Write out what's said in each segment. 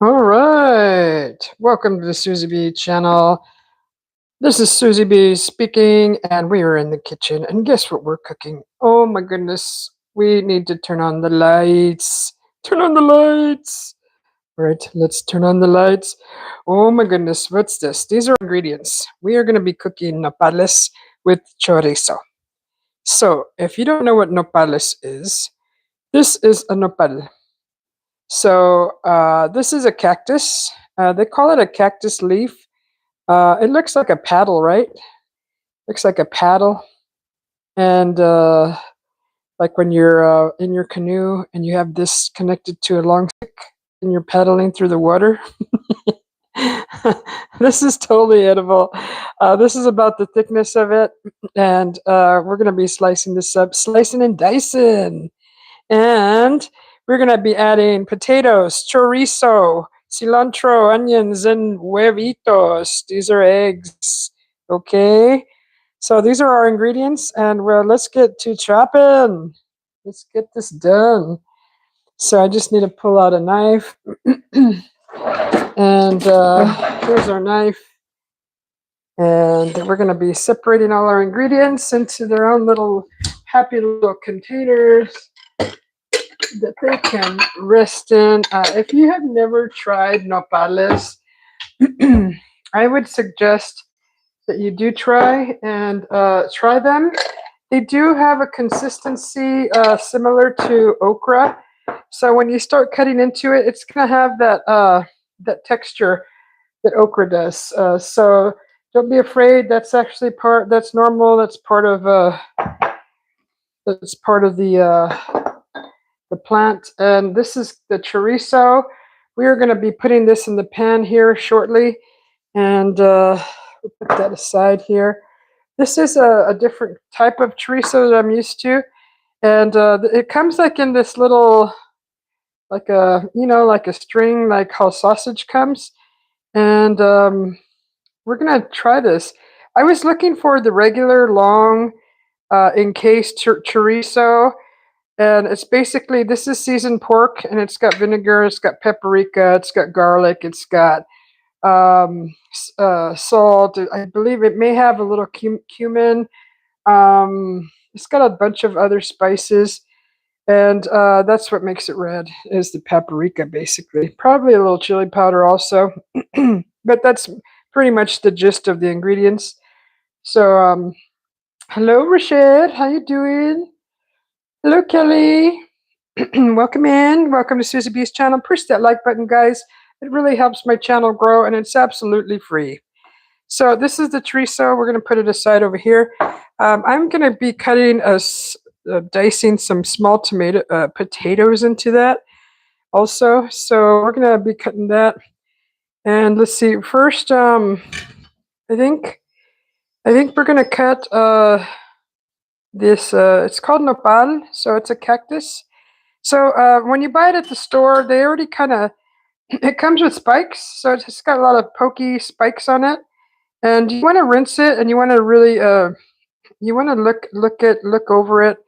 All right. Welcome to the Susie B channel. This is Susie B speaking, and we are in the kitchen. And guess what we're cooking? Oh my goodness. We need to turn on the lights. Turn on the lights. All right, let's turn on the lights. Oh my goodness. What's this? These are ingredients. We are going to be cooking nopales with chorizo. So, if you don't know what nopales is, this is a nopal. So, this is a cactus. They call it a cactus leaf. It looks like a paddle, right? Looks like a paddle. And like when you're in your canoe and you have this connected to a long stick and you're paddling through the water. This is totally edible. This is about the thickness of it. And we're going to be slicing this up, slicing and dicing. And we're going to be adding potatoes, chorizo, cilantro, onions, and huevitos. These are eggs. Okay. So these are our ingredients, and well, let's get to chopping. Let's get this done. So I just need to pull out a knife, and here's our knife. And we're going to be separating all our ingredients into their own little happy little containers that they can rest in. If you have never tried nopales, I would suggest that you do try and try them. They do have a consistency similar to okra. So when you start cutting into it, it's going to have that texture that okra does. So don't be afraid. That's actually that's normal. That's part of the plant. And this is the chorizo. We are going to be putting this in the pan here shortly. And we'll put that aside here. This is a different type of chorizo that I'm used to. And it comes like in this little, like like a string, like how sausage comes. And we're going to try this. I was looking for the regular long encased chorizo. And it's basically, this is seasoned pork, and it's got vinegar, it's got paprika, it's got garlic, it's got salt. I believe it may have a little cumin. It's got a bunch of other spices, and that's what makes it red, is the paprika, basically. Probably a little chili powder also, but that's pretty much the gist of the ingredients. So, hello, Rashid. How you doing? Hello, Kelly. Welcome in. Welcome to Susie B's channel. Push that like button, guys. It really helps my channel grow, and it's absolutely free. So this is the chorizo. We're going to put it aside over here. I'm going to be dicing some small potatoes into that also. So we're going to be cutting that. And let's see. First, I think we're going to cut this. It's called nopal, so it's a cactus. So when you buy it at the store, they already kind of, it comes with spikes, so it's got a lot of pokey spikes on it. And you want to rinse it, and you want to really, you want to look over it.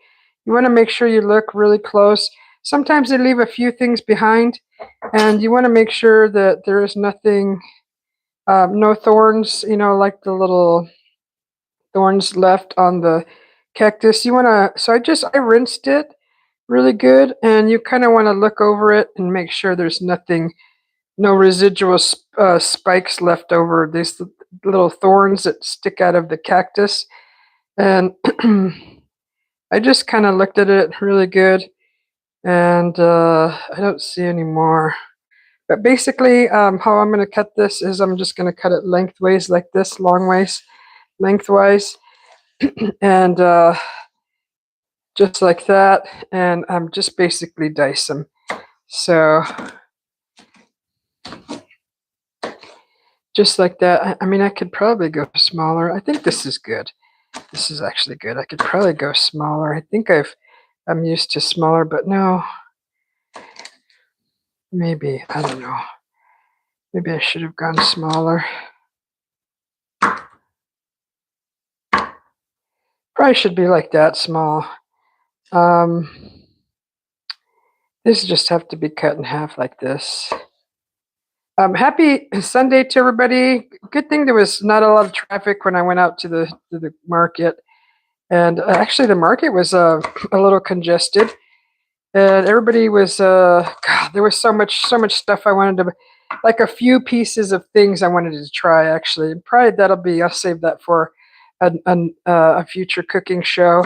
You want to make sure you look really close. Sometimes they leave a few things behind, and you want to make sure that there is nothing, no thorns, like the little thorns left on the cactus. You want to, so I rinsed it really good, and you kind of want to look over it and make sure there's no residual spikes left over these little thorns that stick out of the cactus. And I just kind of looked at it really good, and I don't see any more. But basically, how I'm going to cut this is I'm just going to cut it lengthways like this, long ways, lengthwise, and just like that. And I'm just basically dice them. So just like that. I mean, I could probably go smaller. I think this is good. This is actually good. I could probably go smaller. I think I'm used to smaller, but no. Maybe, I don't know. Maybe I should have gone smaller. Probably should be like that small. This just have to be cut in half like this. Happy Sunday to everybody. Good thing there was not a lot of traffic when I went out to the market. And actually, the market was a little congested, and everybody was. God, there was so much stuff I wanted to, like a few pieces of things I wanted to try. Actually, probably that'll be. I'll save that for a future cooking show.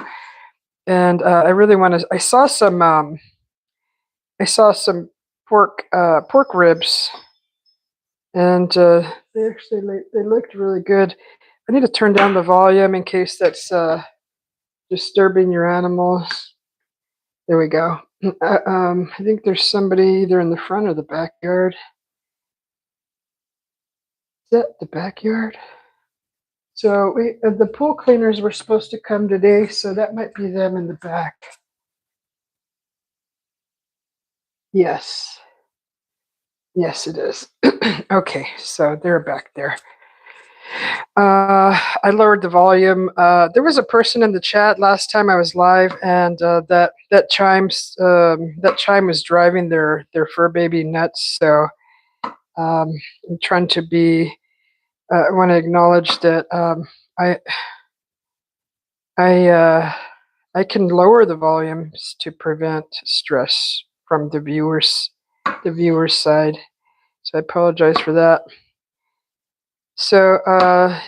And I really want to. I saw some. I saw some pork ribs, and they looked really good. I need to turn down the volume in case that's disturbing your animals. There we go. I think there's somebody either in the front or the backyard. Is that the backyard? So the pool cleaners were supposed to come today, so that might be them in the back. Yes. Yes, it is. Okay, so they're back there. I lowered the volume. There was a person in the chat last time I was live, and that chime was driving their fur baby nuts. So I'm trying to be. I want to acknowledge that I I I can lower the volumes to prevent stress from the viewers side. So I apologize for that. So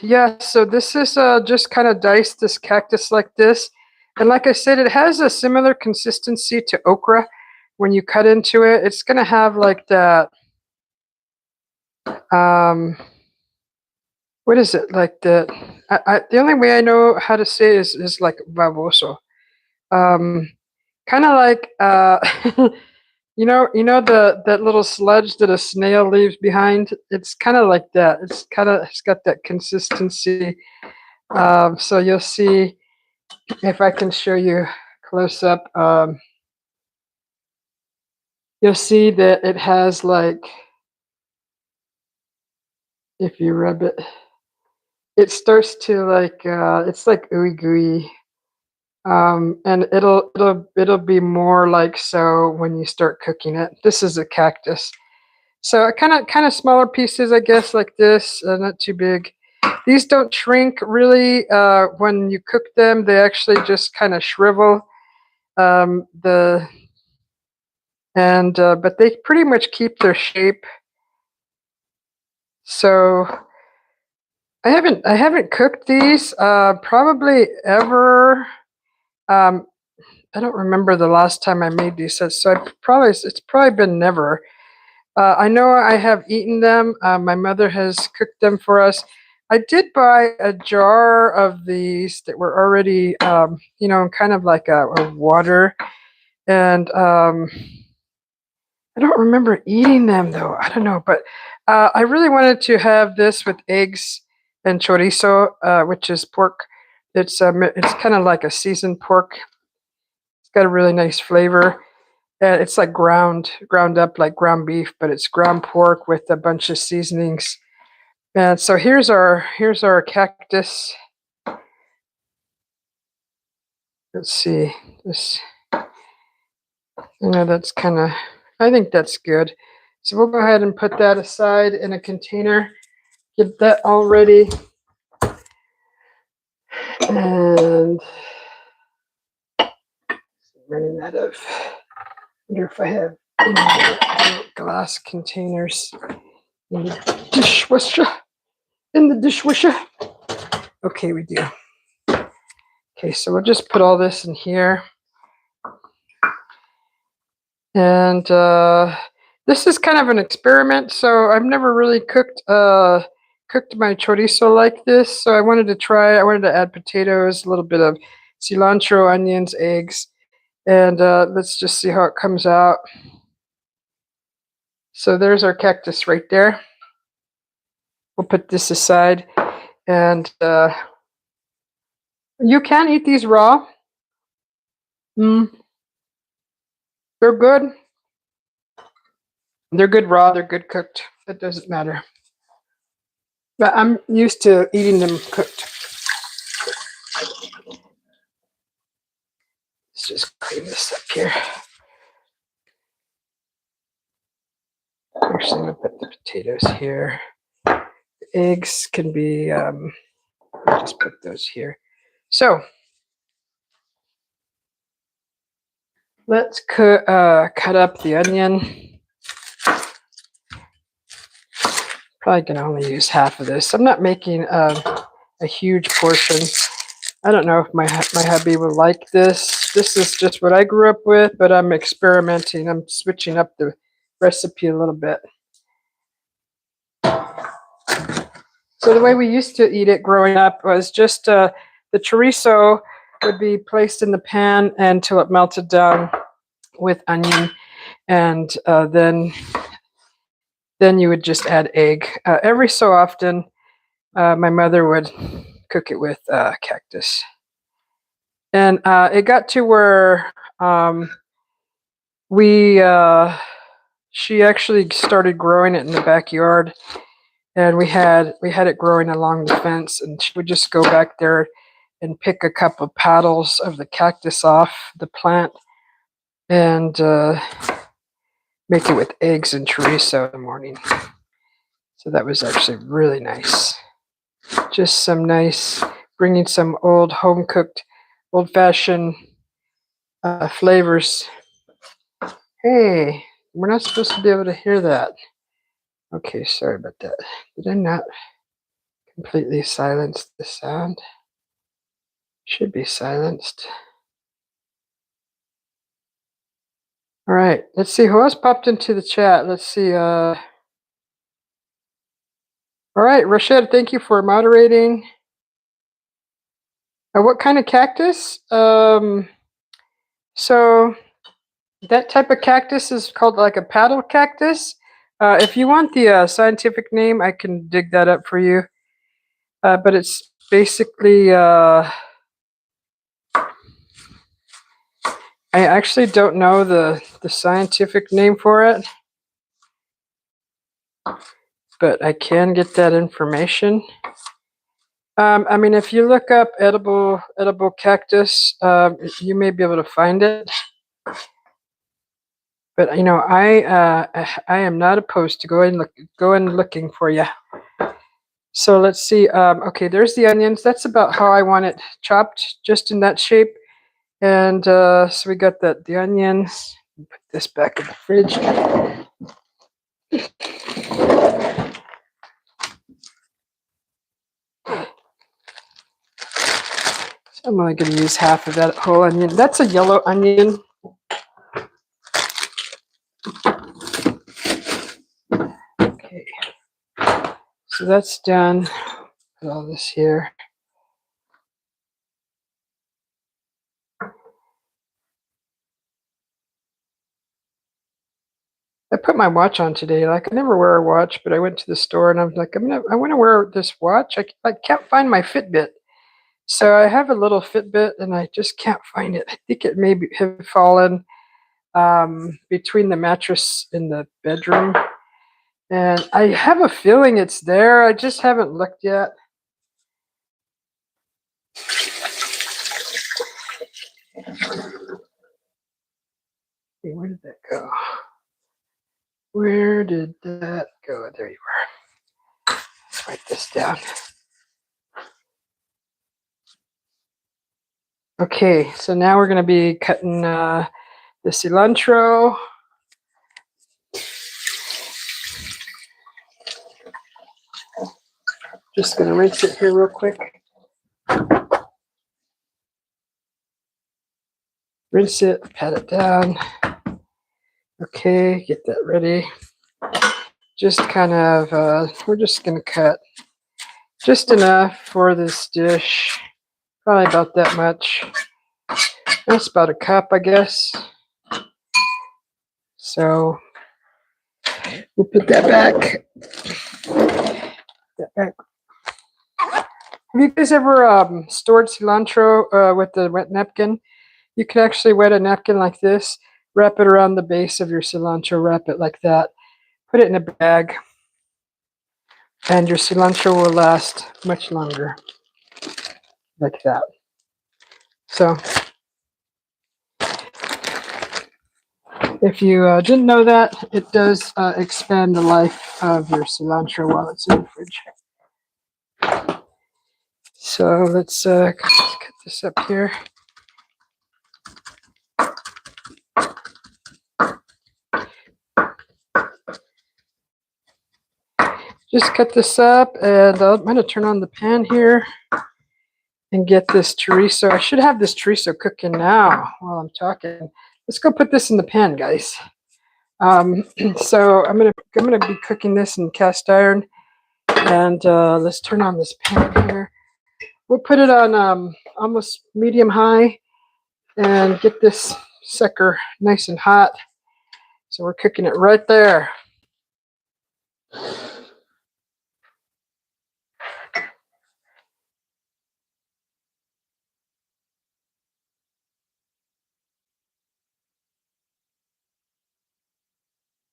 yeah, so this is just kind of diced this cactus like this. And like I said, it has a similar consistency to okra. When you cut into it, it's going to have like that, what is it? Like the only way I know how to say it is like baboso. Kind of like, you know that little sludge that a snail leaves behind? It's kind of like that. It's got that consistency. So you'll see if I can show you close up. You'll see that it has like, if you rub it, it starts to like it's like ooey gooey. And it'll be more like so when you start cooking it. This is a cactus. So kind of smaller pieces, I guess, like this, not too big. These don't shrink really when you cook them. They actually just kind of shrivel. But they pretty much keep their shape. So I haven't cooked these probably ever. I don't remember the last time I made these. So it's probably been never. I know I have eaten them. My mother has cooked them for us. I did buy a jar of these that were already, kind of like a water. And I don't remember eating them though. I don't know. But I really wanted to have this with eggs and chorizo, which is pork. It's kind of like a seasoned pork. It's got a really nice flavor. It's like ground up like ground beef, but it's ground pork with a bunch of seasonings. And so here's our cactus. Let's see this. That's kind of. I think that's good. So we'll go ahead and put that aside in a container. Get that all ready. And running out of. Wonder if I have any glass containers in the dishwasher. In the dishwasher. Okay, we do. Okay, so we'll just put all this in here. And this is kind of an experiment. So I've never really cooked my chorizo like this. So I wanted to add potatoes, a little bit of cilantro, onions, eggs, and let's just see how it comes out. So there's our cactus right there. We'll put this aside, and you can eat these raw. They're good. They're good raw. They're good cooked. It doesn't matter. But I'm used to eating them cooked. Let's just clean this up here. Actually, I'm going to put potatoes here. Eggs can be, I'll just put those here. So let's cut up the onion. Probably gonna only use half of this. I'm not making a huge portion. I don't know if my hubby will like this. This is just what I grew up with, but I'm experimenting. I'm switching up the recipe a little bit. So the way we used to eat it growing up was just the chorizo would be placed in the pan until it melted down with onion, and then you would just add egg. Every so often, my mother would cook it with cactus. And it got to where she actually started growing it in the backyard, and we had it growing along the fence, and she would just go back there and pick a couple of petals of the cactus off the plant and make it with eggs and chorizo in the morning. So that was actually really nice. Just some nice, bringing some old home-cooked, old-fashioned flavors. Hey, we're not supposed to be able to hear that. Okay, sorry about that. Did I not completely silence the sound? Should be silenced. All right, let's see who else popped into the chat. Let's see. All right, Rashid, thank you for moderating. What kind of cactus? So that type of cactus is called like a paddle cactus. If you want the scientific name, I can dig that up for you. But it's basically, I actually don't know the scientific name for it, but I can get that information. I mean, if you look up edible cactus, you may be able to find it. But you know, I am not opposed to going looking for you. So let's see. Okay, there's the onions. That's about how I want it chopped, just in that shape. And so we got the onions. Put this back in the fridge. So I'm only going to use half of that whole onion. That's a yellow onion. Okay, so that's done. Put all this here. I put my watch on today. Like, I never wear a watch, but I went to the store and I was like, I want to wear this watch. I can't find my Fitbit. So I have a little Fitbit and I just can't find it. I think it may have fallen between the mattress in the bedroom. And I have a feeling it's there. I just haven't looked yet. Where did that go? Where did that go? There you are. Let's write this down. Okay, so now we're going to be cutting the cilantro. Just going to rinse it here real quick. Rinse it, pat it down. Okay, get that ready. Just kind of, we're just going to cut just enough for this dish. Probably about that much. That's about a cup, I guess. So we'll put that back. Have you guys ever stored cilantro with the wet napkin? You can actually wet a napkin like this, wrap it around the base of your cilantro, wrap it like that, put it in a bag, and your cilantro will last much longer, like that. So If you didn't know that, it does expand the life of your cilantro while it's in the fridge. So let's cut this up here. Just cut this up, and I'm going to turn on the pan here and get this chorizo. I should have this chorizo cooking now while I'm talking. Let's go put this in the pan, guys. So I'm gonna be cooking this in cast iron, and let's turn on this pan here. We'll put it on almost medium high and get this sucker nice and hot. So we're cooking it right there.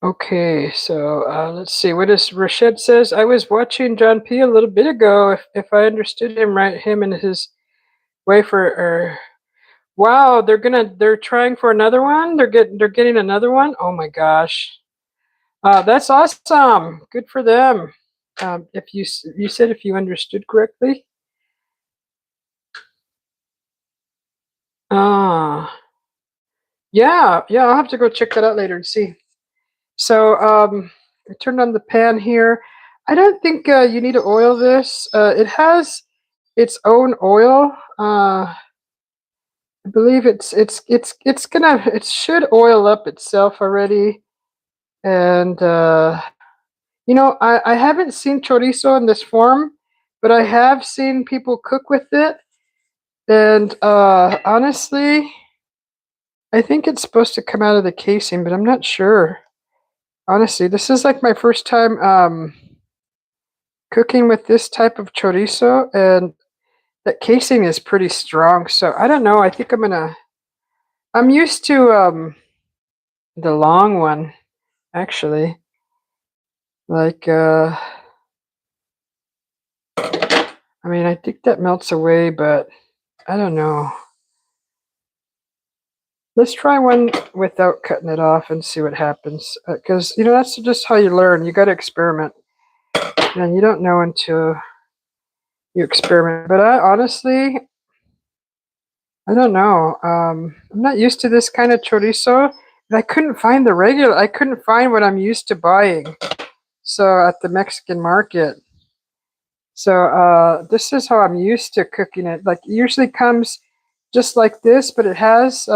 Okay, so let's see. What does Rashid says? I was watching John P. a little bit ago. If I understood him right, him and his wife are. Wow, they're trying for another one. They're getting another one. Oh my gosh, that's awesome. Good for them. If you said if you understood correctly. Yeah, I'll have to go check that out later and see. So I turned on the pan here. I don't think you need to oil this. It has its own oil. I believe it should oil up itself already. And you know, I haven't seen chorizo in this form, but I have seen people cook with it. And honestly, I think it's supposed to come out of the casing, but I'm not sure. Honestly, this is like my first time cooking with this type of chorizo, and that casing is pretty strong. So I don't know. I think I'm used to the long one, actually. Like I mean, I think that melts away, but I don't know. Let's try one without cutting it off and see what happens. Because, you know, that's just how you learn. You got to experiment. And you don't know until you experiment. But honestly, I don't know. I'm not used to this kind of chorizo. And I couldn't find I couldn't find what I'm used to buying. So at the Mexican market. So this is how I'm used to cooking it. Like it usually comes just like this, but it has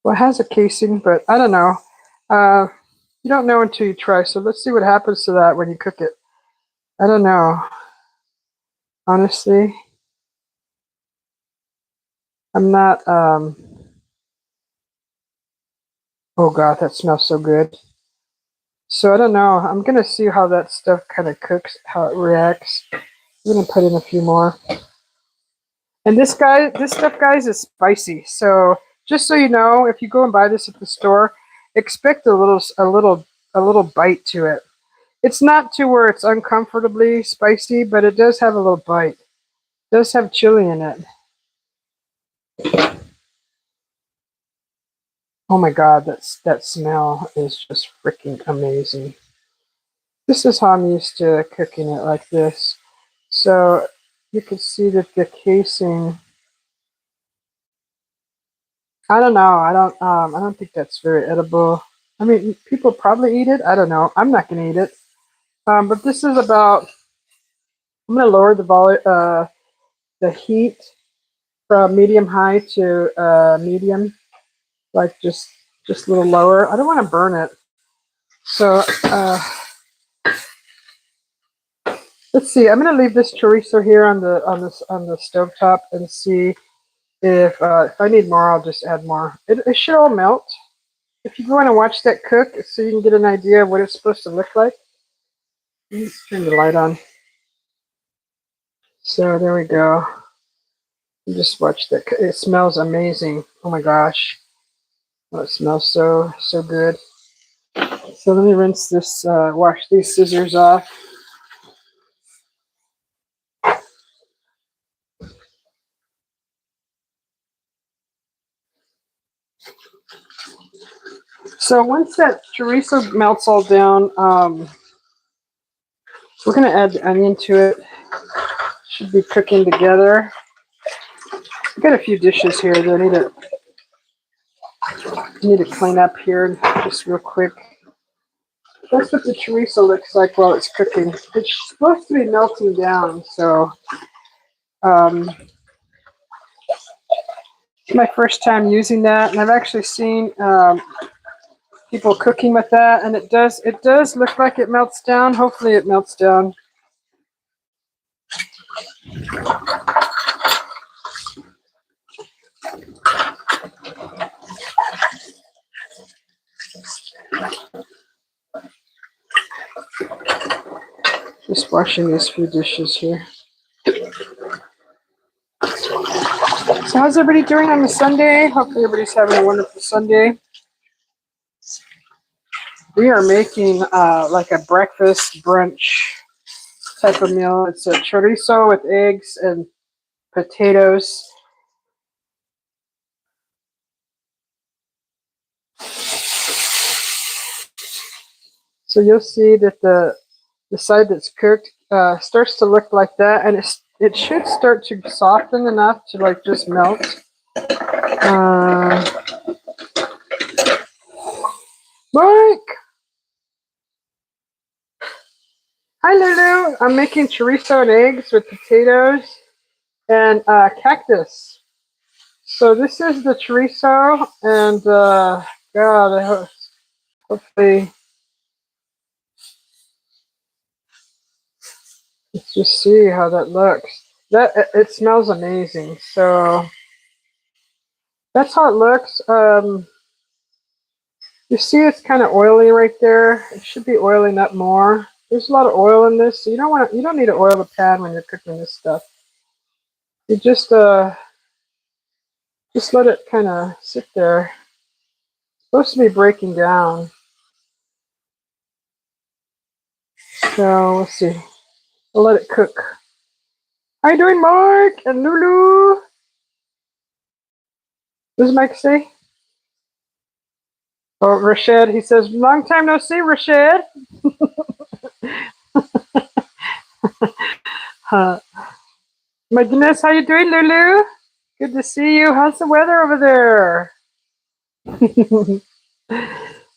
well, it has a casing, but I don't know. You don't know until you try. So let's see what happens to that when you cook it. I don't know. Honestly, I'm not. Oh God, that smells so good. So I don't know. I'm gonna see how that stuff kind of cooks, how it reacts. I'm gonna put in a few more. And this stuff, guys, is spicy. So just so you know, if you go and buy this at the store, expect a little bite to it. It's not to where it's uncomfortably spicy, but it does have a little bite. It does have chili in it. Oh my God, that smell is just freaking amazing. This is how I'm used to cooking it like this. So you can see that the casing. I don't know. I don't think that's very edible. I mean, people probably eat it. I don't know. I'm not gonna eat it. But this is about. I'm gonna lower the heat from medium high to medium, like just a little lower. I don't want to burn it. So let's see. I'm gonna leave this chorizo here on the stove top and see if I need more. I'll just add more. It should all melt. If you want to watch that cook, so you can get an idea of what it's supposed to look like. Let's turn the light on. So there we go. You just watch that. It smells amazing. Oh my gosh. Oh, it smells so good. So let me rinse this, wash these scissors off. So once that chorizo melts all down, we're going to add the onion to it. Should be cooking together. I've got a few dishes here that I need to clean up here just real quick. That's what the chorizo looks like while it's cooking. It's supposed to be melting down, so it's my first time using that, and I've actually seen people cooking with that, and it does look like it melts down. Hopefully it melts down. Just washing these few dishes here. So how's everybody doing on the Sunday? Hopefully everybody's having a wonderful Sunday. We are making like a breakfast brunch type of meal. It's a chorizo with eggs and potatoes. So you'll see that the side that's cooked starts to look like that, and it should start to soften enough to like just melt. Mike! Hi Lulu! I'm making chorizo and eggs with potatoes and cactus. So this is the chorizo, and God, hopefully, let's just see how that looks. It smells amazing. So that's how it looks. You see, it's kind of oily right there. It should be oiling up more. There's a lot of oil in this, so you don't need to oil the pan when you're cooking this stuff. You just let it kind of sit there. It's supposed to be breaking down. So let's see. We'll let it cook. How you doing, Mark and Lulu? What does Mike say? Oh, Rashid, he says, long time no see, Rashid. My goodness, how you doing, Lulu? Good to see you. How's the weather over there?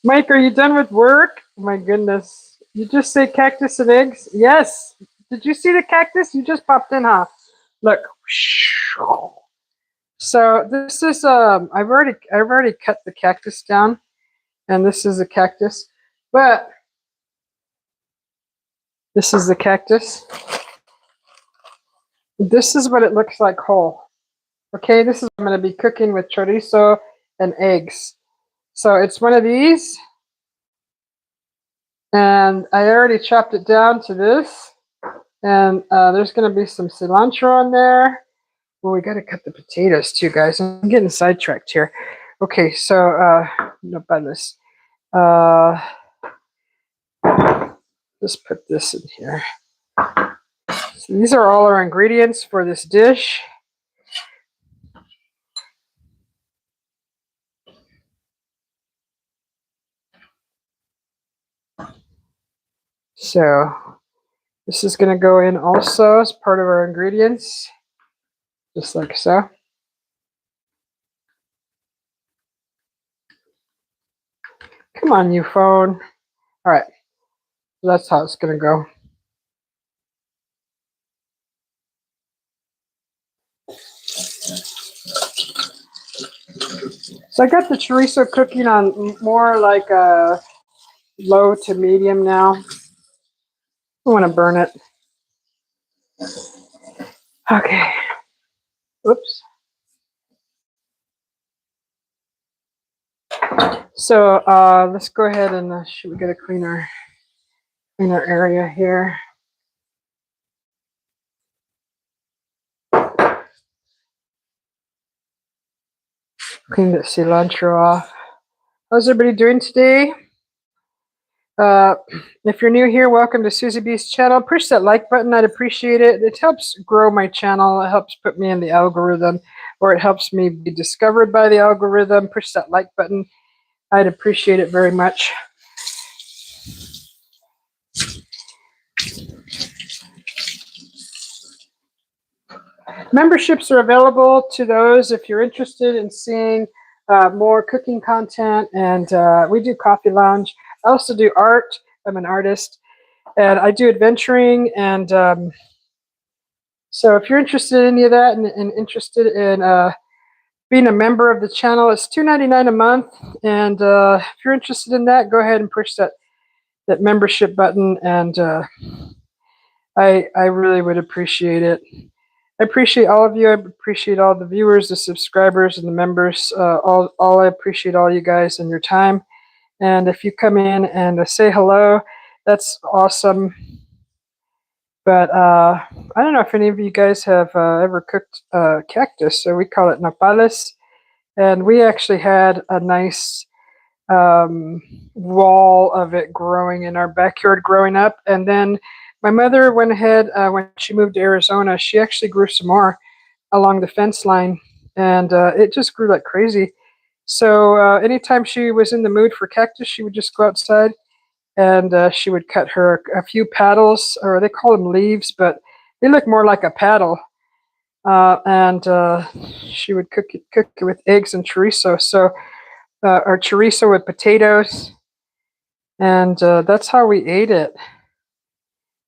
Mike, are you done with work? My goodness. You just say cactus and eggs? Yes. Did you see the cactus? You just popped in, huh? Look. So this is I've already cut the cactus down, and this is a cactus. But this is the cactus. This is what it looks like whole. Okay, this is what I'm going to be cooking with chorizo and eggs. So it's one of these. And I already chopped it down to this. And there's going to be some cilantro on there. Well, we got to cut the potatoes too, guys. I'm getting sidetracked here. Okay, so Nopales. Let's put this in here. So these are all our ingredients for this dish. So this is going to go in also as part of our ingredients, just like so. Come on, you phone. All right, so that's how it's going to go. So I got the chorizo cooking on more like a low to medium now. I want to burn it. Okay. Oops. So let's go ahead and we got to clean our area here. Clean the cilantro off. How's everybody doing today? If you're new here, welcome to Susie B's channel. Push that like button. I'd appreciate it. It helps grow my channel. It helps put me in the algorithm, or it helps me be discovered by the algorithm. Push that like button. I'd appreciate it very much. Memberships are available to those if you're interested in seeing more cooking content, and we do coffee lounge. I also do art. I'm an artist, and I do adventuring, and so if you're interested in any of that and interested in being a member of the channel, it's $2.99 a month, and if you're interested in that, go ahead and push that membership button, and I really would appreciate it. I appreciate all of you. I appreciate all the viewers, the subscribers, and the members. I appreciate all you guys and your time. And if you come in and say hello, that's awesome. But I don't know if any of you guys have ever cooked cactus. So we call it Nopales. And we actually had a nice wall of it growing in our backyard growing up. And then my mother went ahead, when she moved to Arizona, she actually grew some more along the fence line. And it just grew like crazy. So anytime she was in the mood for cactus, she would just go outside and she would cut her a few paddles, or they call them leaves, but they look more like a paddle. And she would cook it with eggs and chorizo. So, or chorizo with potatoes, and that's how we ate it.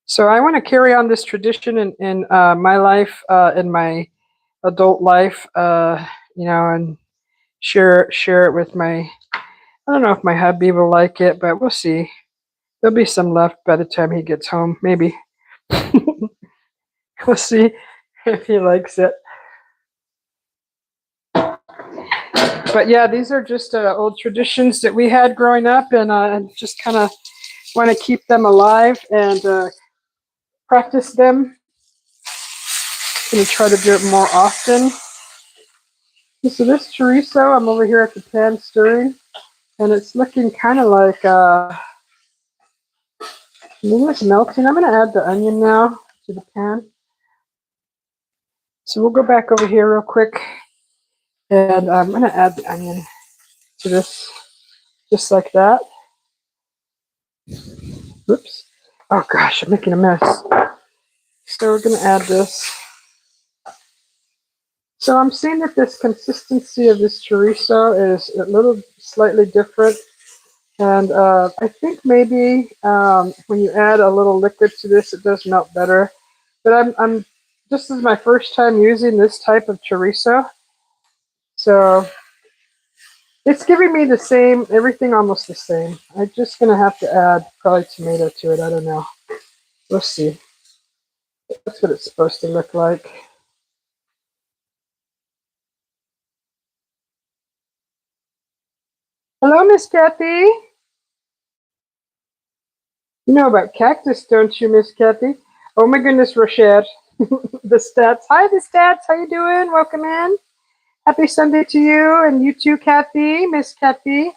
So I want to carry on this tradition in my life, in my adult life, and share it with my. I don't know if my hubby will like it, but we'll see. There'll be some left by the time he gets home, maybe. We'll see if he likes it. But yeah, these are just old traditions that we had growing up, and just kind of want to keep them alive and practice them. I'm going to try to do it more often. So this chorizo, I'm over here at the pan stirring, and it's looking kind of like maybe it's melting. I'm going to add the onion now to the pan. So we'll go back over here real quick, and I'm going to add the onion to this, just like that. Oops. Oh gosh, I'm making a mess. So we're going to add this. So I'm seeing that this consistency of this chorizo is a little slightly different. And I think maybe when you add a little liquid to this, it does melt better. But this is my first time using this type of chorizo. So it's giving me the same, everything almost the same. I'm just going to have to add probably tomato to it. I don't know. We'll see. That's what it's supposed to look like. Hello, Miss Kathy. You know about cactus, don't you, Miss Kathy? Oh my goodness, Rochette. The stats. Hi, the stats. How you doing? Welcome in. Happy Sunday to you, and you too, Kathy, Miss Kathy.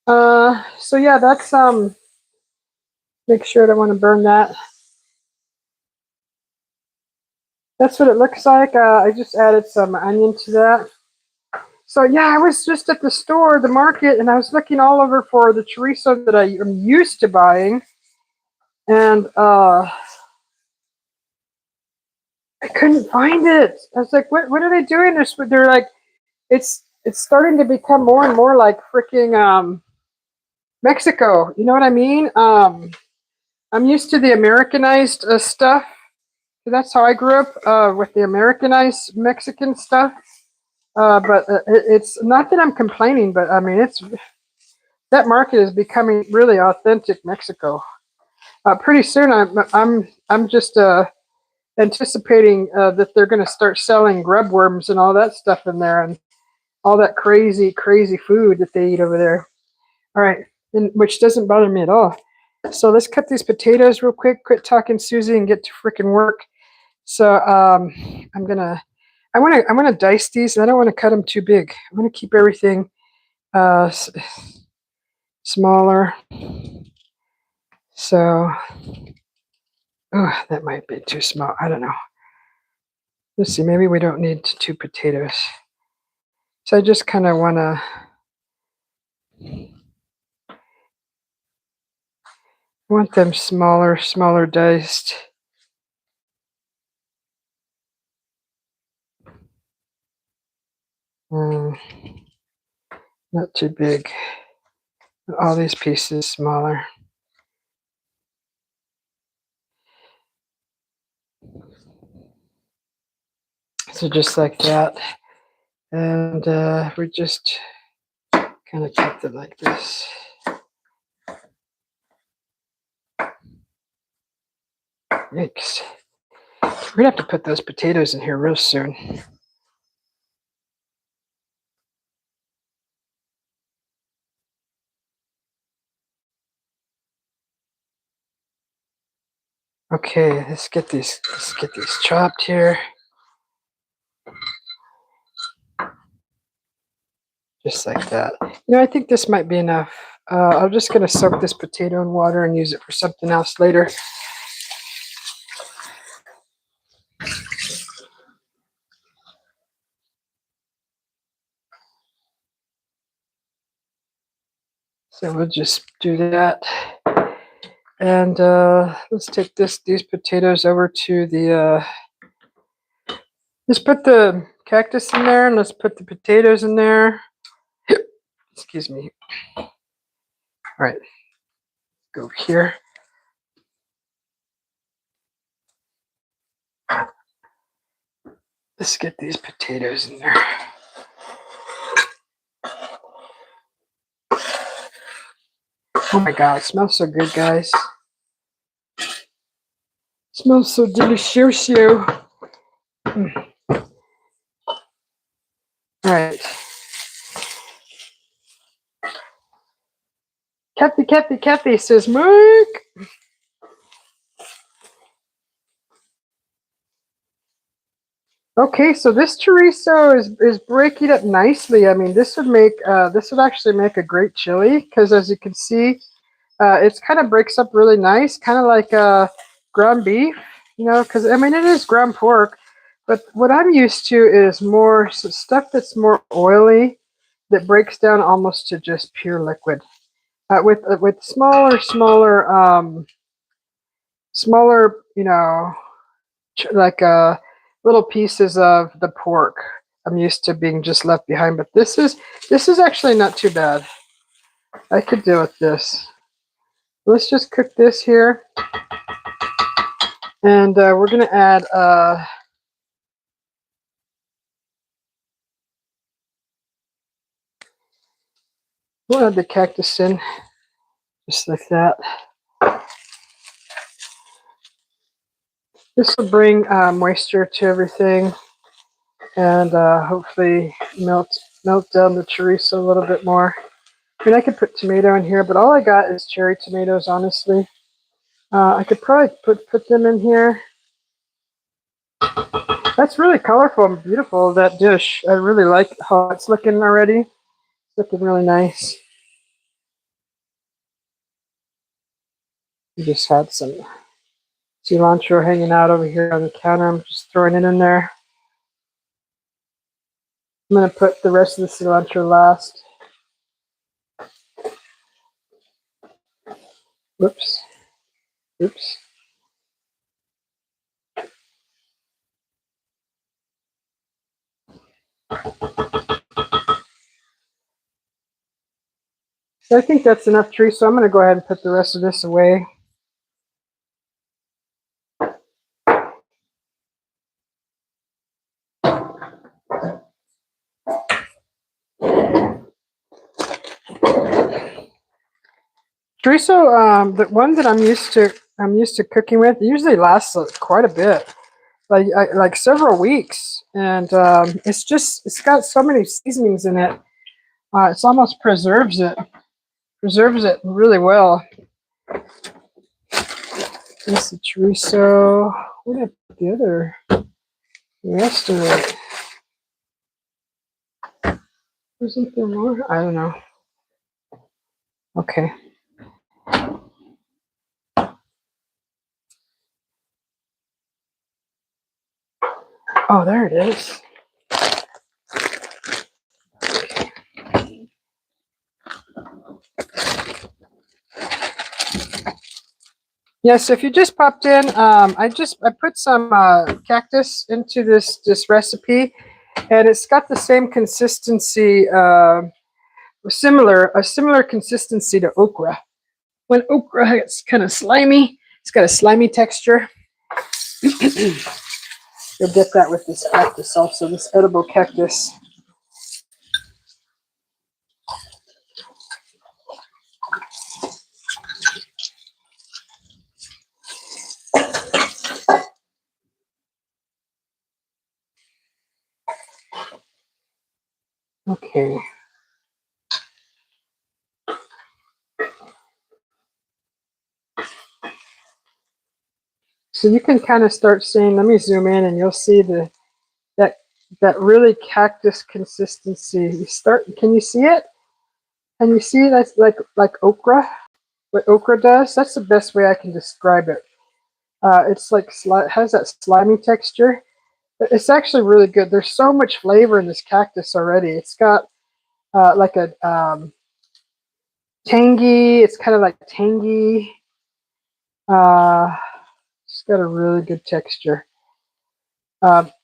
So yeah, that's make sure I don't want to burn that. That's what it looks like. I just added some onion to that. So yeah, I was just at the store, the market, and I was looking all over for the chorizo that I am used to buying, and I couldn't find it. I was like, what are they doing? They're like, it's starting to become more and more like freaking Mexico. You know what I mean? I'm used to the Americanized stuff. That's how I grew up, with the Americanized Mexican stuff. But it's not that I'm complaining, but I mean that market is becoming really authentic Mexico. Pretty soon, I'm just anticipating that they're going to start selling grub worms and all that stuff in there, and all that crazy food that they eat over there. All right, which doesn't bother me at all. So let's cut these potatoes real quick. Quit talking, Susie, and get to freaking work. So I want to dice these, and I don't want to cut them too big. I want to keep everything smaller. So, oh, that might be too small. I don't know. Let's see. Maybe we don't need two potatoes. So I just kind of want to I want them smaller diced. Mm, not too big. All these pieces smaller. So just like that. And we just kind of cut it like this. Yikes. We're gonna have to put those potatoes in here real soon. Okay, let's get these chopped here. Just like that. You know, I think this might be enough. I'm just gonna soak this potato in water and use it for something else later. So we'll just do that. And let's take these potatoes over to the, let's put the cactus in there and let's put the potatoes in there. Excuse me. All right, go over here. Let's get these potatoes in there. Oh my God, it smells so good, guys. It smells so delicious. Mm. All right. Kathy says, Mike. Okay, so this chorizo is breaking up nicely. I mean, this would actually make a great chili because, as you can see, it's kind of breaks up really nice, kind of like ground beef, you know. Because I mean, it is ground pork, but what I'm used to is more stuff that's more oily, that breaks down almost to just pure liquid. With smaller, you know, like little pieces of the pork. I'm used to being just left behind, but this is actually not too bad. I could deal with this. Let's just cook this here, and we're gonna add we'll add the cactus in just like that. This will bring moisture to everything, and hopefully melt down the chorizo a little bit more. I mean, I could put tomato in here, but all I got is cherry tomatoes, honestly. I could probably put them in here. That's really colorful and beautiful, that dish. I really like how it's looking already. It's looking really nice. We just had some cilantro hanging out over here on the counter. I'm just throwing it in there. I'm going to put the rest of the cilantro last. Whoops. Oops. So I think that's enough tree, so I'm going to go ahead and put the rest of this away. Chorizo, the one that I'm used to cooking with, usually lasts quite a bit, like several weeks, and it's got so many seasonings in it. It's almost preserves it really well. This is chorizo. What did I put the rest of it? Wasn't there more? I don't know. Okay. Oh, there it is. Yes, if you just popped in, I put some cactus into this recipe, and it's got the same consistency, a similar consistency to okra. When okra gets kind of slimy, it's got a slimy texture. You'll get that with this cactus also, this edible cactus. Okay. So you can kind of start seeing, let me zoom in and you'll see that that really cactus consistency. Can you see it? Can you see that's like okra? What okra does? That's the best way I can describe it. It's like has that slimy texture. It's actually really good. There's so much flavor in this cactus already. It's got like a tangy. It's kind of like tangy. It's got a really good texture.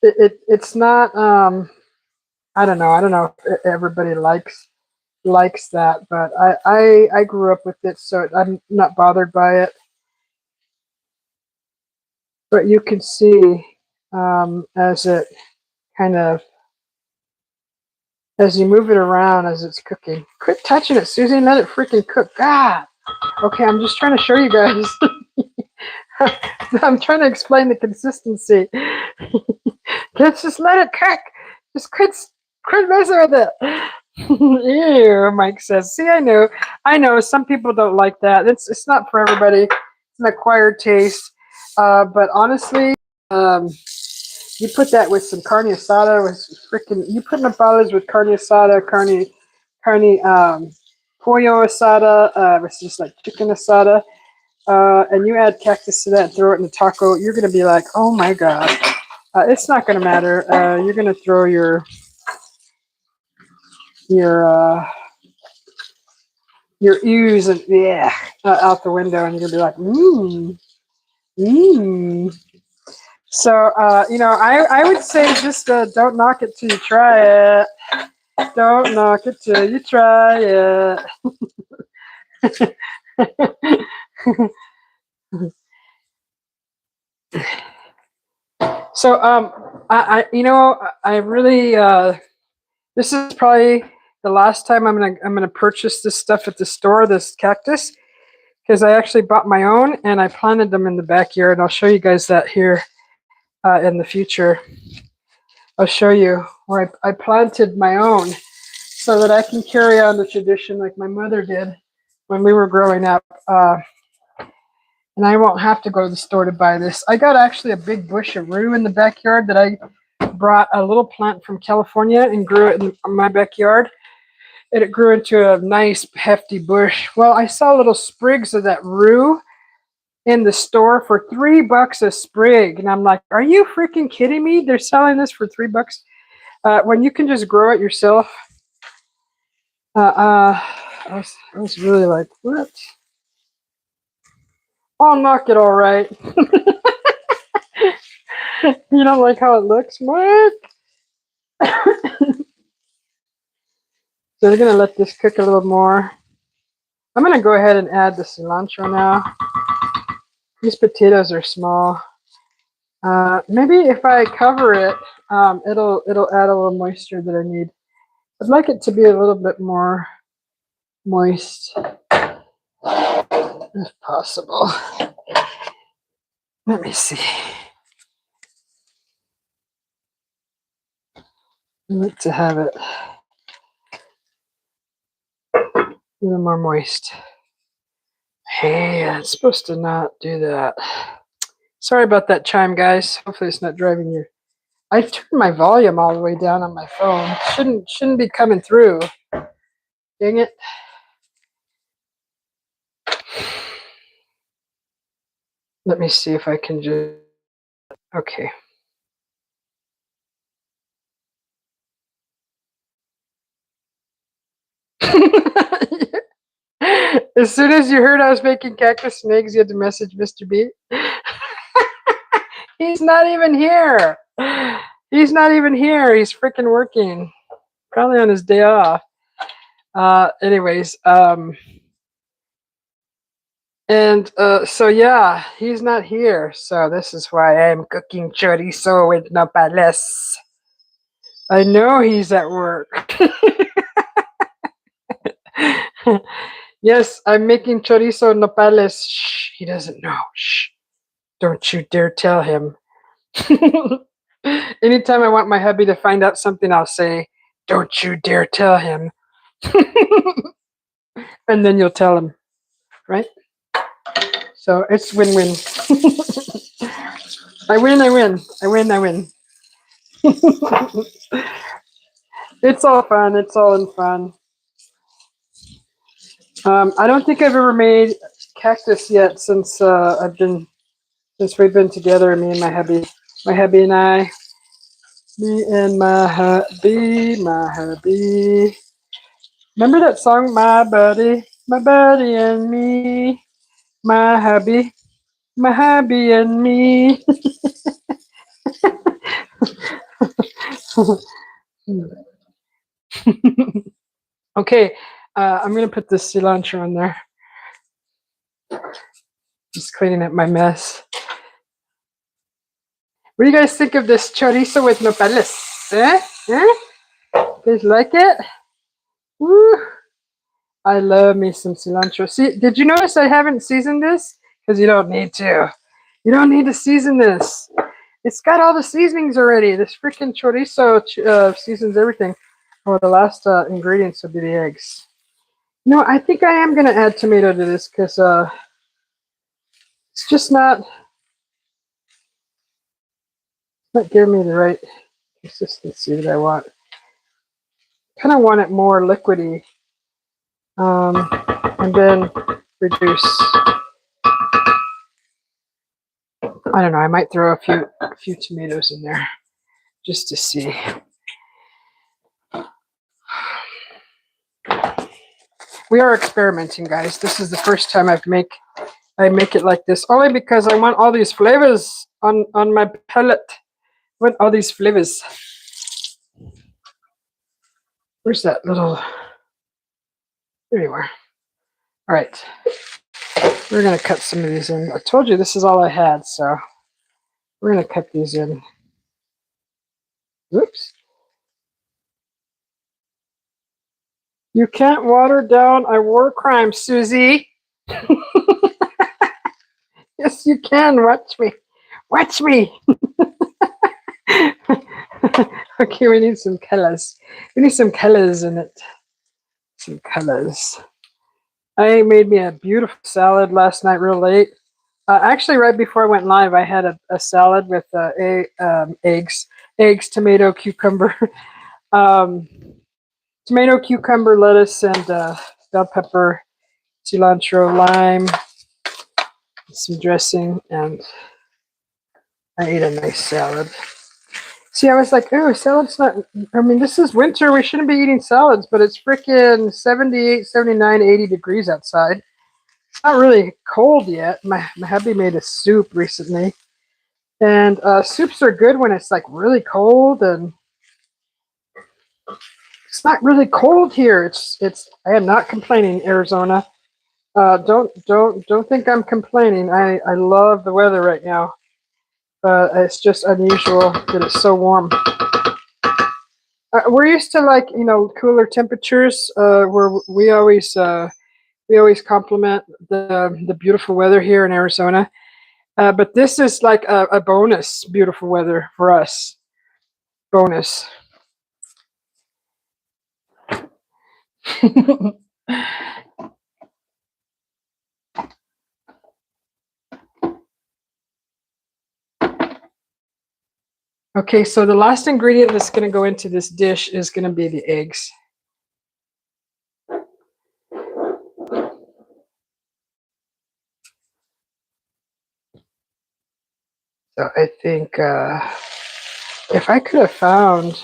It's not. I don't know. I don't know if everybody likes that, but I grew up with it, so I'm not bothered by it. But you can see as it kind of as you move it around as it's cooking. Quit touching it, Susie. Let it freaking cook. God. Okay, I'm just trying to show you guys. I'm trying to explain the consistency. Let's just let it cook. Just quit messing with it. Ew, Mike says. See, I know. Some people don't like that. It's not for everybody. It's an acquired taste. But honestly, you put that with some carne asada, with freaking. You put Nopales with carne asada, pollo asada, it's just like chicken asada, and you add cactus to that and throw it in the taco. You're gonna be like, oh my god. It's not gonna matter. You're gonna throw your your ooze and out the window, and you're gonna be like, mmm. So I would say just don't knock it till you try it. Don't knock it till you try it. So I really this is probably the last time I'm gonna purchase this stuff at the store, this cactus, because I actually bought my own and I planted them in the backyard. I'll show you guys that here in the future. I'll show you where I planted my own so that I can carry on the tradition like my mother did when we were growing up. And I won't have to go to the store to buy this. I got actually a big bush of rue in the backyard that I brought a little plant from California and grew it in my backyard. And it grew into a nice hefty bush. Well, I saw little sprigs of that rue in the store for $3 a sprig. And I'm like, are you freaking kidding me? They're selling this for $3 when you can just grow it yourself. I was really like, what? I'll knock it all right. You don't like how it looks? What? So they're going to let this cook a little more. I'm going to go ahead and add the cilantro now. These potatoes are small. Maybe if I cover it, it'll add a little moisture that I need. I'd like it to be a little bit more moist, if possible. Let me see. I like to have it a little more moist. Hey, it's supposed to not do that. Sorry about that chime, guys. Hopefully it's not driving you. I turned my volume all the way down on my phone. Shouldn't be coming through. Dang it. Let me see if I can just... Okay. As soon as you heard I was making cactus and eggs, you had to message Mr. B. He's not even here. He's not even here. He's freaking working. Probably on his day off. Anyways, so yeah, he's not here. So this is why I'm cooking chorizo with nopales. I know he's at work. Yes, I'm making chorizo nopales. Shh, he doesn't know. Shh, don't you dare tell him. Anytime I want my hubby to find out something, I'll say, don't you dare tell him. And then you'll tell him, right? So it's win-win. I win, I win. I win, I win. It's all fun. It's all in fun. I don't think I've ever made cactus yet since we've been together. Me and my hubby and I. Me and my hubby. Remember that song, my buddy and me, my hubby and me. Okay, I'm gonna put this cilantro in there. Just cleaning up my mess. What do you guys think of this chorizo with nopales? Eh? Eh? You guys like it? Woo! I love me some cilantro. See, did you notice I haven't seasoned this? Because you don't need to. You don't need to season this. It's got all the seasonings already. This freaking chorizo seasons everything. Oh, the last ingredients will be the eggs. No, I think I am going to add tomato to this because it's just not giving me the right consistency that I want. Kind of want it more liquidy. And then reduce. I don't know. I might throw a few tomatoes in there just to see. We are experimenting, guys. This is the first time I make it like this, only because I want all these flavors on my palate. I want all these flavors. Where's that little? There you are. All right. We're going to cut some of these in. I told you this is all I had, so we're going to cut these in. Oops. You can't water down a war crime, Susie. Yes, you can. Watch me. Watch me. Okay, we need some colors. We need some colors in it. Some colors. I made me a beautiful salad last night real late. Actually, right before I went live, I had a salad with eggs, tomato, cucumber, tomato, cucumber, lettuce, and bell pepper, cilantro, lime, some dressing, and I ate a nice salad. See, I was like, oh, salad's not, I mean, this is winter. We shouldn't be eating salads, but it's freaking 78, 79, 80 degrees outside. It's not really cold yet. My hubby made a soup recently. And soups are good when it's like really cold, and it's not really cold here. It's I am not complaining, Arizona. Don't think I'm complaining. I love the weather right now. But it's just unusual that it's so warm. We're used to, like, cooler temperatures. Where we always compliment the beautiful weather here in Arizona. But this is like a bonus beautiful weather for us. Bonus. Okay, so the last ingredient that's going to go into this dish is going to be the eggs. So I think if I could have found,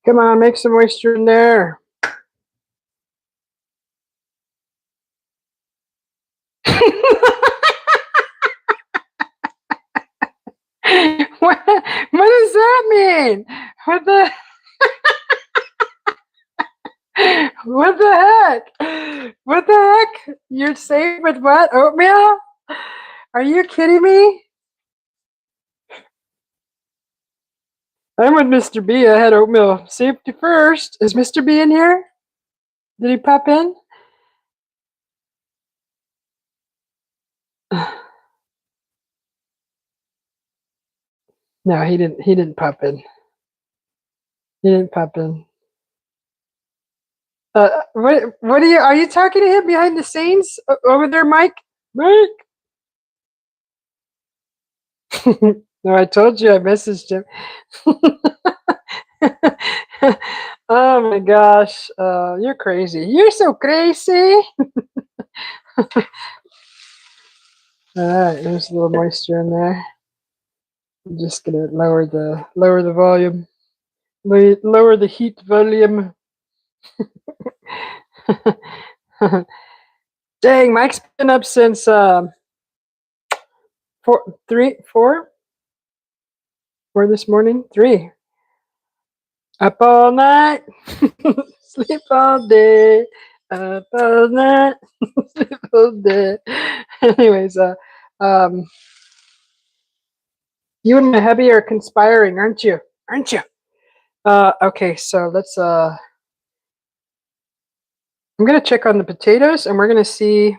come on, make some moisture in there. What does that mean? What the what the heck? What the heck? You're safe with what? Oatmeal? Are you kidding me? I'm with Mr. B. I had oatmeal. Safety first. Is Mr. B in here? Did he pop in? No, he didn't. He didn't pop in. He didn't pop in. What are you? Are you talking to him behind the scenes over there, Mike? Mike. No, I told you. I messaged him. Oh my gosh, you're crazy. You're so crazy. All right, there's a little moisture in there. I'm just gonna lower the volume, lower the heat volume. Dang, Mike's been up since 4 this morning. 3 up all night, sleep all day, up all night, sleep all day. Anyways, um, you and my hubby are conspiring, aren't you? Aren't you? Okay, so let's. I'm gonna check on the potatoes, and we're gonna see.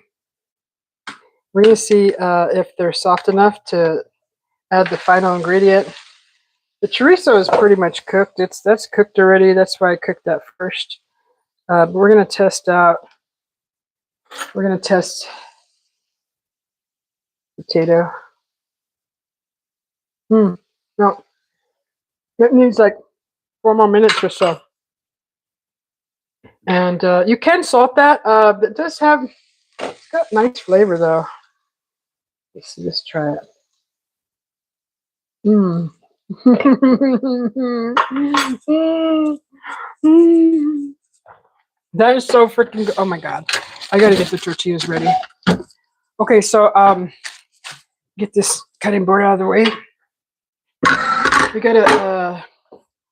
We're gonna see if they're soft enough to add the final ingredient. The chorizo is pretty much cooked. That's cooked already. That's why I cooked that first. But we're gonna test out. We're gonna test potato. No, it needs like 4 more minutes or so. And you can salt that. But it does have. It's got nice flavor though. Let's try it. Mm. That is so freaking good. Oh my god. I gotta get the tortillas ready. Okay, so get this cutting board out of the way. We gotta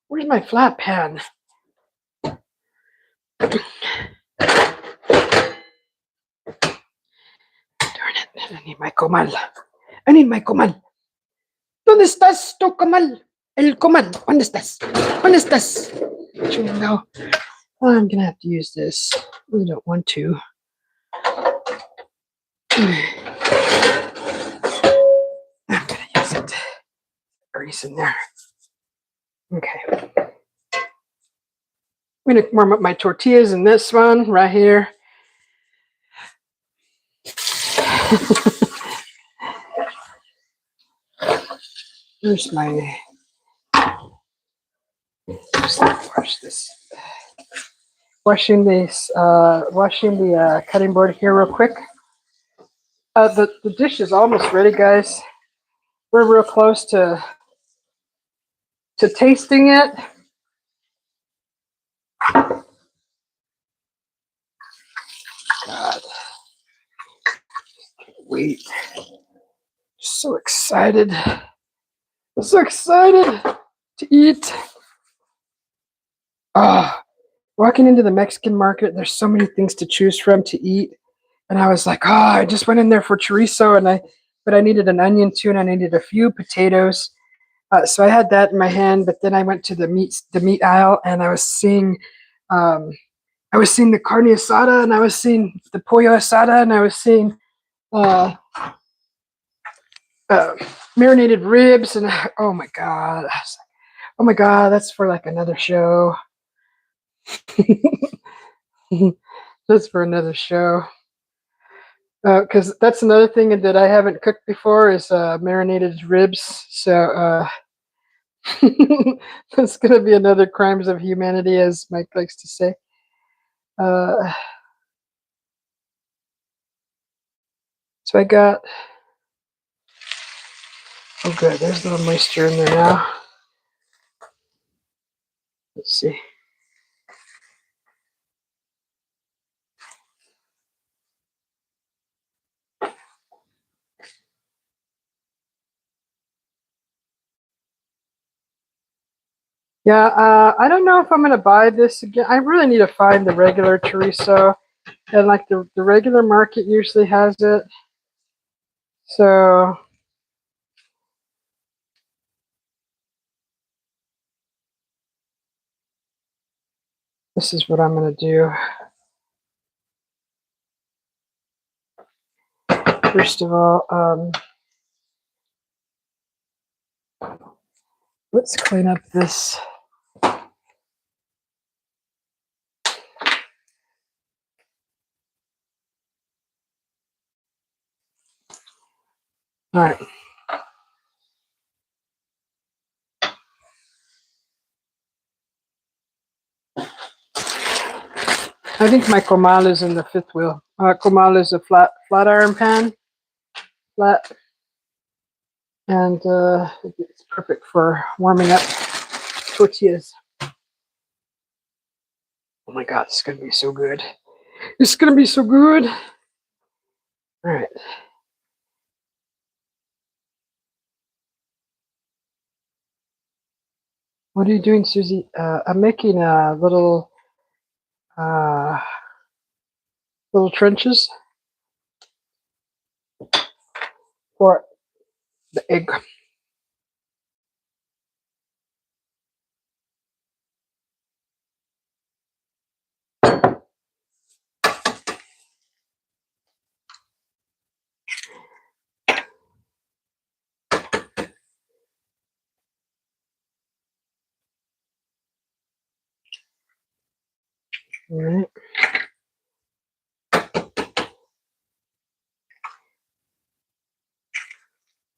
where's my flat pan? Darn it. I need my comal. I need my comal. ¿Dónde estás, tu comal? El comal. ¿Dónde estás? ¿Dónde estás? No. I'm gonna have to use this. I don't want to. I'm gonna use it. Grease in there. Okay. I'm gonna warm up my tortillas in this one right here. There's my. Just wash this. Washing the cutting board here real quick. The dish is almost ready, guys. We're real close to tasting it. God, wait! So excited! So excited to eat. Walking into the Mexican market, there's so many things to choose from to eat, and I was like, I just went in there for chorizo, but I needed an onion too, and I needed a few potatoes. So I had that in my hand, but then I went to the meat aisle, and I was seeing the carne asada, and I was seeing the pollo asada, and I was seeing marinated ribs, and oh my god, oh my god, that's for like another show. That's for another show. Because that's another thing that I haven't cooked before is marinated ribs. So that's gonna be another crimes of humanity, as Mike likes to say. So I got. Oh, good. There's a little moisture in there now. Let's see. Yeah, I don't know if I'm gonna buy this again. I really need to find the regular chorizo, and like the regular market usually has it. So this is what I'm gonna do. First of all, let's clean up this. All right. I think my comal is in the fifth wheel. Comal is a flat iron pan, flat, and it's perfect for warming up tortillas. Oh my God, it's gonna be so good. It's gonna be so good. All right. What are you doing, Susie? I'm making a uh, little trenches for the egg. All right.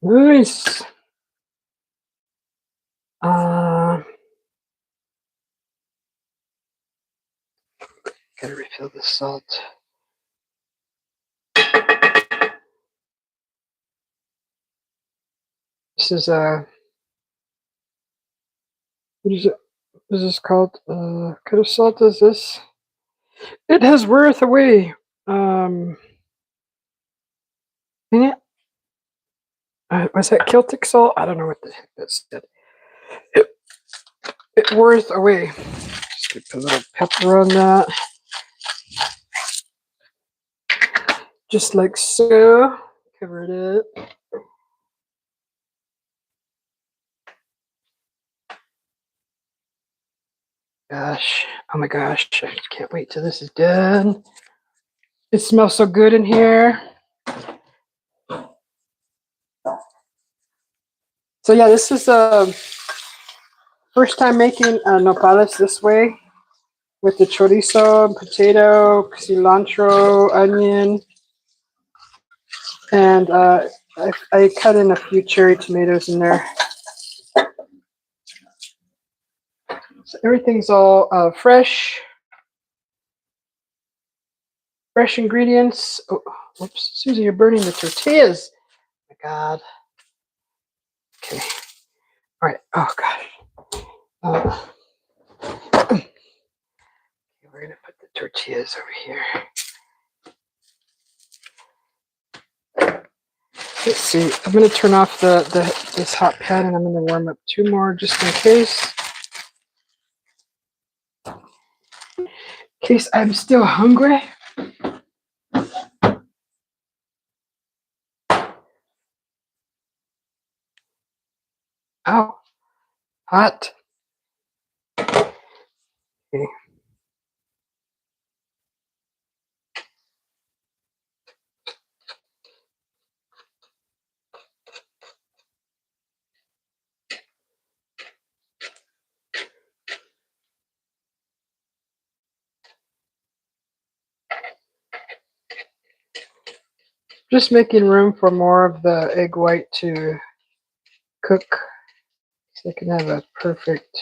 Nice. Gotta refill the salt. This is what is it? What is this called? What kind of salt is this? It has worth away. Dang it. Was that Celtic salt? I don't know what the heck that said. It worth away. Just put a little pepper on that. Just like so. Cover it up. Gosh. Oh my gosh. I can't wait till this is done. It smells so good in here. So yeah, this is first time making nopales this way with the chorizo, potato, cilantro, onion, and I cut in a few cherry tomatoes in there. So everything's all fresh ingredients. Oh, whoops, Susie, you're burning the tortillas. Oh my God. Okay. All right. Oh gosh. Okay, we're gonna put the tortillas over here. Let's see. I'm gonna turn off this hot pan, and I'm gonna warm up 2 more just in case. In case I'm still hungry. Oh, hot. Okay. Just making room for more of the egg white to cook so I can have a perfect.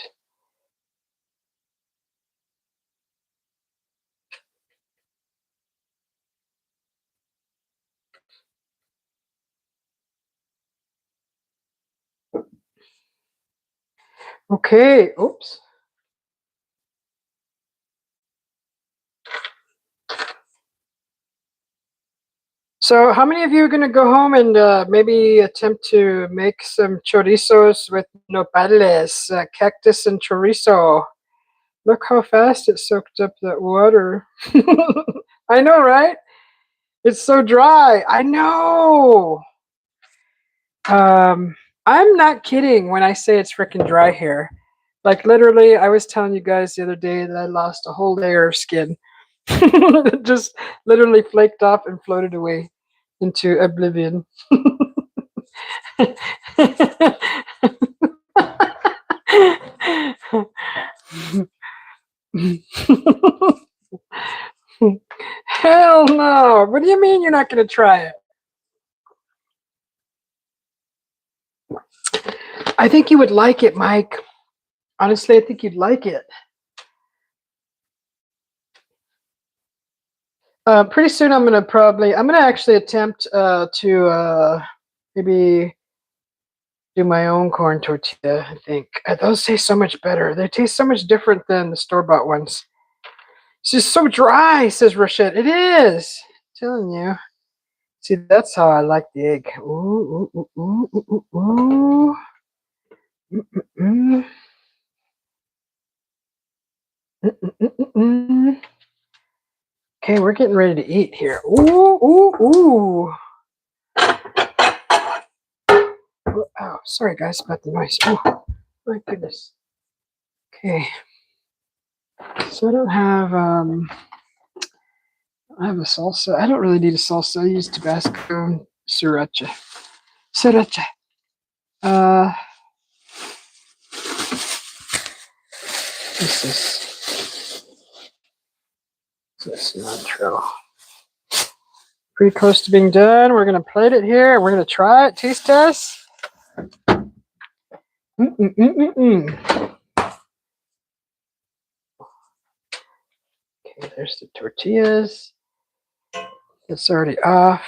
Okay, oops. So, how many of you are going to go home and maybe attempt to make some chorizos with nopales, cactus and chorizo? Look how fast it soaked up that water. I know, right? It's so dry. I know. I'm not kidding when I say it's freaking dry here. Like literally, I was telling you guys the other day that I lost a whole layer of skin. It just literally flaked off and floated away into oblivion. Hell no. What do you mean you're not going to try it? I think you would like it, Mike. Honestly, I think you'd like it. Pretty soon I'm going to actually attempt to maybe do my own corn tortilla, I think. Those taste so much better. They taste so much different than the store-bought ones. It's just so dry, says Rochette. It is. I'm telling you. See, that's how I like the egg. Ooh, ooh, ooh, ooh, ooh, ooh. Mm, mm, mm, mm. Okay, we're getting ready to eat here. Ooh, ooh, ooh. Oh, sorry guys about the noise. Oh, my goodness. Okay. So I don't have a salsa. I don't really need a salsa. I use Tabasco and sriracha. Sriracha. This is cilantro. Pretty close to being done. We're gonna plate it here. We're gonna try it. Taste test. Okay, there's the tortillas. It's already off.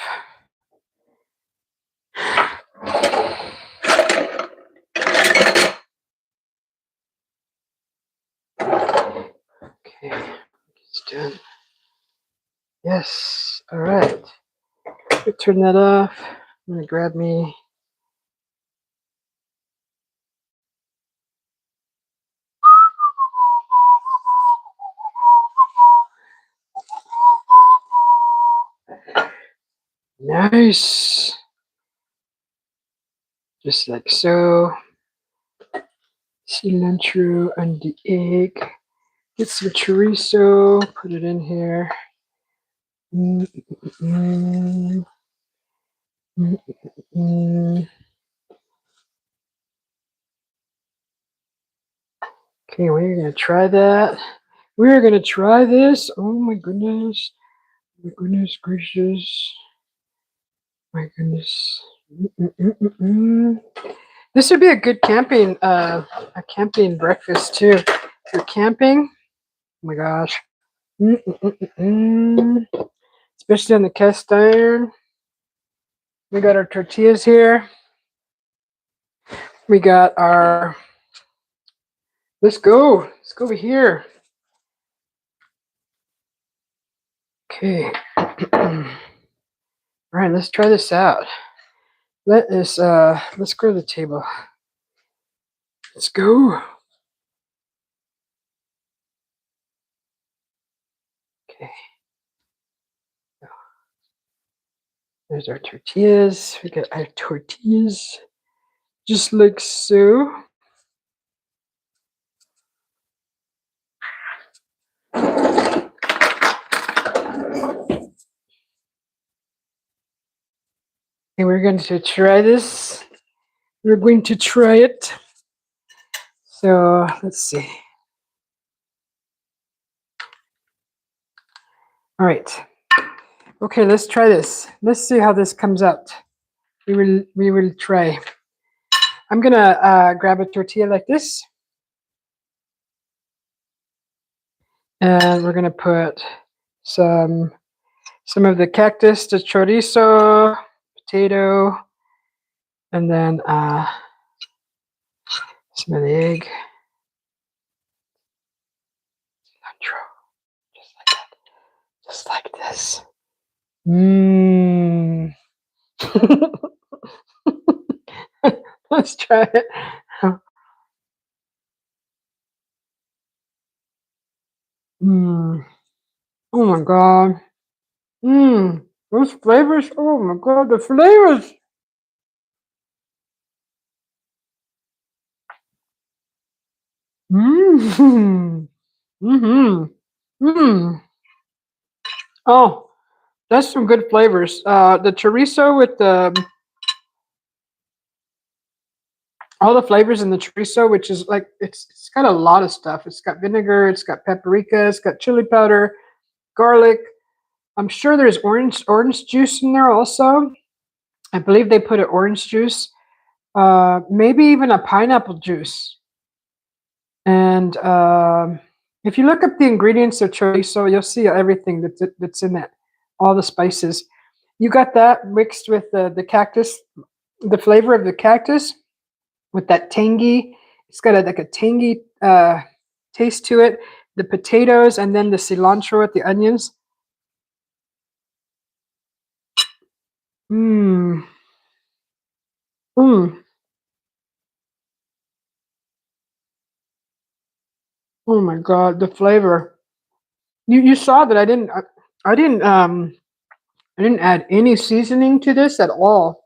Okay, it's done. Yes. All right. Turn that off. I'm gonna grab me. Nice. Just like so. Cilantro on the egg. Get some chorizo. Put it in here. Mm, mm, mm, mm. Okay, we're gonna try that. We're gonna try this. Oh my goodness. My goodness gracious. My goodness. This would be a good camping breakfast too. If you're camping, oh my gosh. Especially on the cast iron. We got our tortillas here. We got our, let's go. Let's go over here. Okay. All right, let's try this out. Let's go to the table. Let's go. Okay. There's our tortillas. We got our tortillas just like so. And we're going to try this. We're going to try it. So let's see. All right. Okay, let's try this. Let's see how this comes out. We will try. I'm gonna grab a tortilla like this, and we're gonna put some of the cactus, the chorizo, potato, and then some of the egg. Cilantro. Just like that. Just like this. Mmm. Let's try it. Mm. Oh my god. Mmm. Those flavors. Oh my god, the flavors. Mmm. Mm-hmm. Mmm. Oh, that's some good flavors. The chorizo with the all the flavors in the chorizo, which is like it's got a lot of stuff. It's got vinegar, it's got paprika, it's got chili powder, garlic. I'm sure there's orange juice in there also. I believe they put an orange juice, maybe even a pineapple juice. And if you look up the ingredients of chorizo, you'll see everything that's in it, all the spices. You got that mixed with the cactus, the flavor of the cactus with that tangy. It's got like a tangy taste to it. The potatoes and then the cilantro with the onions. Mmm. Mmm. Oh my god, the flavor. You saw that I didn't I didn't add any seasoning to this at all.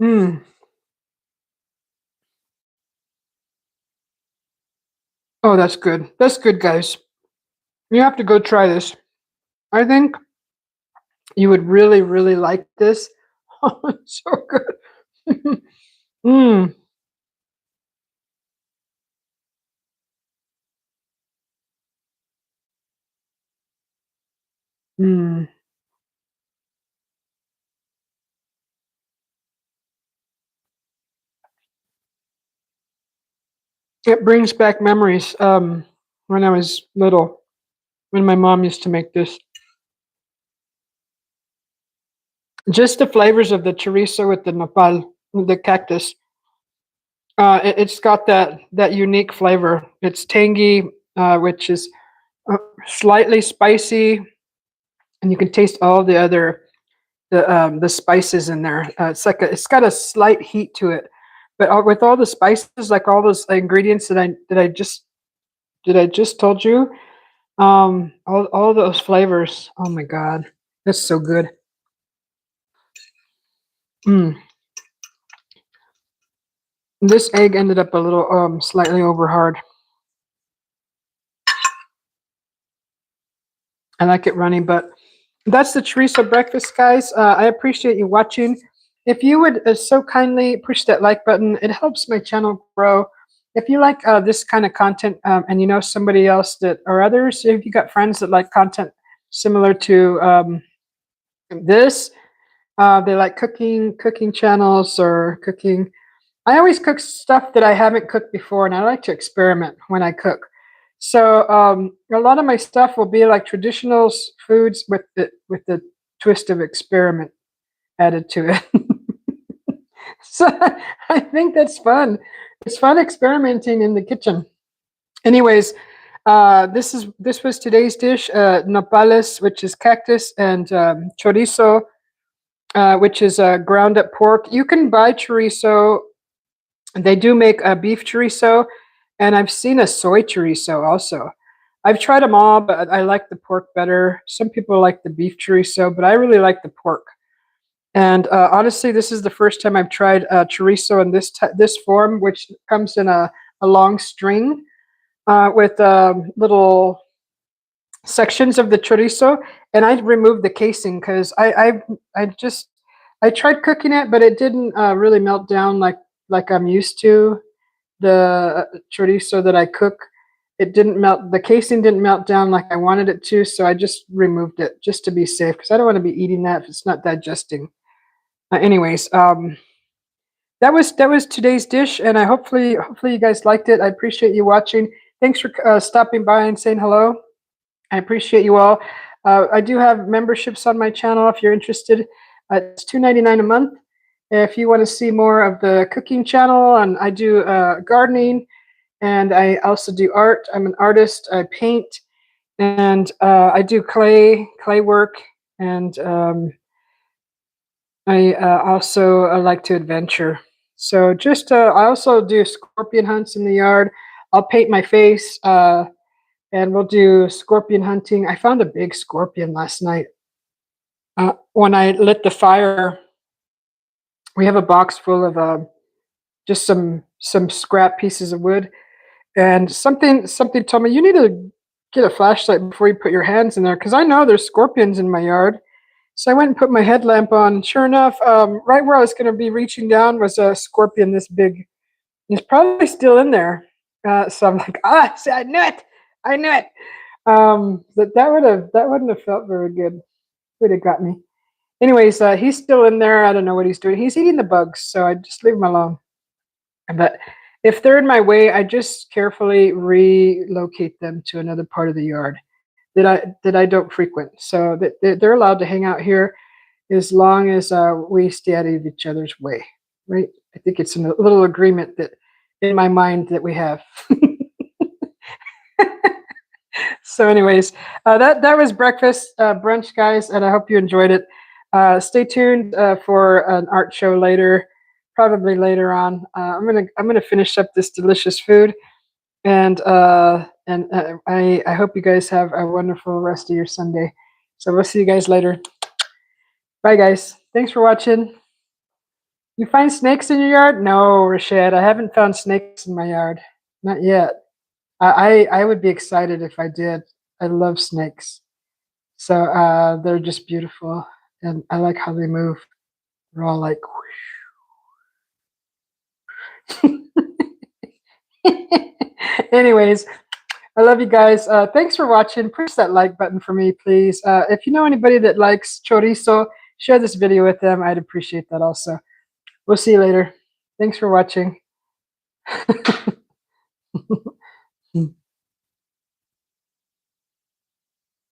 Mm. Oh, that's good. That's good, guys. You have to go try this. I think you would really, really like this. Oh, it's so good. Mm. Mm. It brings back memories when I was little, when my mom used to make this. Just the flavors of the chorizo with the nopal, the cactus. It's got that unique flavor. It's tangy, which is uh, slightly spicy, and you can taste all the other the spices in there. It's got a slight heat to it, but with all the spices, like all those ingredients that I just told you, all those flavors. Oh my god, that's so good. Mm. This egg ended up a little slightly over hard. I like it runny, but that's the chorizo breakfast, guys. I appreciate you watching. If you would so kindly push that like button, it helps my channel grow. If you like this kind of content and you know somebody else that or others, if you got friends that like content similar to this, they like cooking channels or cooking. I always cook stuff that I haven't cooked before, and I like to experiment when I cook. So a lot of my stuff will be like traditional foods with the twist of experiment added to it. So I think that's fun. It's fun experimenting in the kitchen. Anyways, this was today's dish: nopales, which is cactus, and chorizo, which is ground up pork. You can buy chorizo. They do make a beef chorizo, and I've seen a soy chorizo also. I've tried them all, but I like the pork better. Some people like the beef chorizo, but I really like the pork. And honestly, this is the first time I've tried chorizo in this form, which comes in a long string with little sections of the chorizo. And I removed the casing because I tried cooking it, but it didn't really melt down like I'm used to the chorizo that I cook. It didn't melt. The casing didn't melt down like I wanted it to, so I just removed it just to be safe because I don't want to be eating that if it's not digesting. Anyways, that was today's dish, and I hopefully you guys liked it. I appreciate you watching. Thanks for stopping by and saying hello. I appreciate you all. I do have memberships on my channel if you're interested. It's $2.99 a month. If you want to see more of the cooking channel, and I do gardening, and I also do art. I'm an artist. I paint, and I do clay work, and I also like to adventure. So just I also do scorpion hunts in the yard. I'll paint my face and we'll do scorpion hunting. I found a big scorpion last night. When I lit the fire, we have a box full of just some scrap pieces of wood, and something told me you need to get a flashlight before you put your hands in there because I know there's scorpions in my yard. So I went and put my headlamp on. Sure enough, right where I was going to be reaching down was a scorpion this big. He's probably still in there. So I'm like, see, I knew it. I knew it. That wouldn't have felt very good. Would have got me. Anyways, he's still in there. I don't know what he's doing. He's eating the bugs, so I just leave him alone. But if they're in my way, I just carefully relocate them to another part of the yard that I don't frequent. So that they're allowed to hang out here as long as we stay out of each other's way, right? I think it's a little agreement that in my mind that we have. So, anyways, that was breakfast brunch, guys, and I hope you enjoyed it. Stay tuned for an art show later, probably later on. I'm gonna finish up this delicious food, and I hope you guys have a wonderful rest of your Sunday. So we'll see you guys later. Bye, guys. Thanks for watching. You find snakes in your yard? No, Rashad, I haven't found snakes in my yard. Not yet. I would be excited if I did. I love snakes. So they're just beautiful. And I like how they move. They're all like anyways, I love you guys. Thanks for watching. Push that like button for me, please. If you know anybody that likes chorizo, share this video with them. I'd appreciate that also. We'll see you later. Thanks for watching.